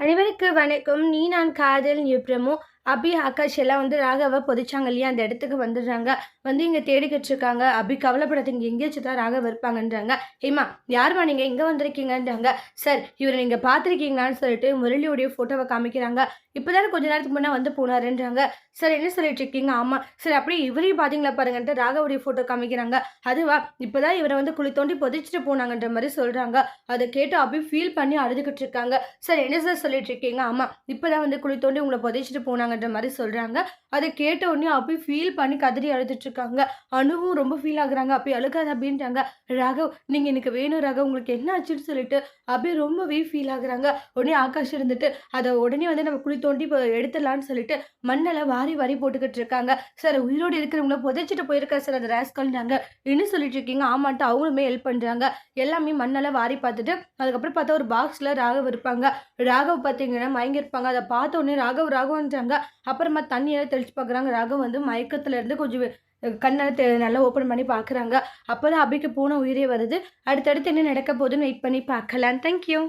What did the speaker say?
அனைவருக்கு வணக்கம். நீ நான் காதல் நியூப்ரமோ அபி, ஆகாஷ் எல்லாம் வந்து ராகவ புதைச்சாங்க இல்லையா? அந்த இடத்துக்கு வந்துடுறாங்க. வந்து இங்க தேடிக்கிட்டு இருக்காங்க. அபி கவலைப்படாதீங்க, எங்கேயாச்சும் தான் ராகவ இருப்பாங்கன்றாங்க. ஹேமா, யாரும்மா நீங்க இங்க வந்திருக்கீங்கன்றாங்க. சார், இவரை நீங்க பார்த்துருக்கீங்களான்னு சொல்லிட்டு முரளியோடைய ஃபோட்டோவை காமிக்கிறாங்க. இப்போதானே கொஞ்ச நேரத்துக்கு முன்னே வந்து போனாருன்றாங்க. சார், என்ன சொல்லிட்டு இருக்கீங்க? ஆமா சார். அப்படியே இவரையும் பார்த்தீங்களா பாருங்கன்ட்டு ராகவுடைய ஃபோட்டோ காமிக்கிறாங்க. அதுவா, இப்போதான் இவரை வந்து குழி தோண்டி புதைச்சிட்டு போனாங்கன்ற மாதிரி சொல்றாங்க. அதை கேட்டு அபி ஃபீல் பண்ணி அழுதுகிட்டு இருக்காங்க. சார், என்ன சார் சொல்லிட்டு இருக்கீங்க? ஆமா, இப்போதான் வந்து குழி தோண்டி உங்களை புதைச்சிட்டு போனாங்கன்ற மாதிரி சொல்றாங்க. அதை கேட்ட உடனே அபி ஃபீல் பண்ணி கதறி அழுதுட்டு இருக்காங்க. அனுவும் ரொம்ப ஃபீல் ஆகுறாங்க. அப்படி அழுகாத அப்படின்றாங்க. ராகவ், நீங்க எனக்கு வேணும் ராகவ், உங்களுக்கு என்ன ஆச்சுன்னு சொல்லிட்டு அபி ரொம்பவே ஃபீல் ஆகுறாங்க. உடனே ஆகாஷ் இருந்துட்டு அதை உடனே வந்து நம்ம குழி தோண்டி எடுத்துடலான்னு சொல்லிட்டு மண்ணெல்லாம் வாரி வாரி போட்டுக்கிட்டு இருக்காங்க. சார், உயிரோடு இருக்கிறவங்கள புதைச்சிட்டு போயிருக்கா சார் அந்த ராஸ்கல்ன்றாங்க. என்ன சொல்லிட்டு இருக்கீங்க? ஆமான்ட்டு அவங்களுமே ஹெல்ப் பண்றாங்க. எல்லாமே மண்ணெல்லாம் வாரி பார்த்துட்டு அதுக்கப்புறம் பார்த்தா ஒரு பாக்ஸ்ல ராகவ் இருப்பாங்க. ராகவ் பார்த்தீங்கன்னா மயங்கிருப்பாங்க. அதை பார்த்த உடனே ராகவ் ராகவன்றாங்க. அப்புறமா தண்ணியெல்லாம் தெளிச்சு பார்க்குறாங்க. ராகவ் வந்து மயக்கத்துல இருந்து கொஞ்சம் கண்ணெல்லாம் நல்லா ஓப்பன் பண்ணி பார்க்குறாங்க. அப்போதான் அபிக்கு போன உயிரே வருது. அடுத்தடுத்து என்ன நடக்க போகுதுன்னு வெயிட் பண்ணி பார்க்கலாம். தேங்க்யூ.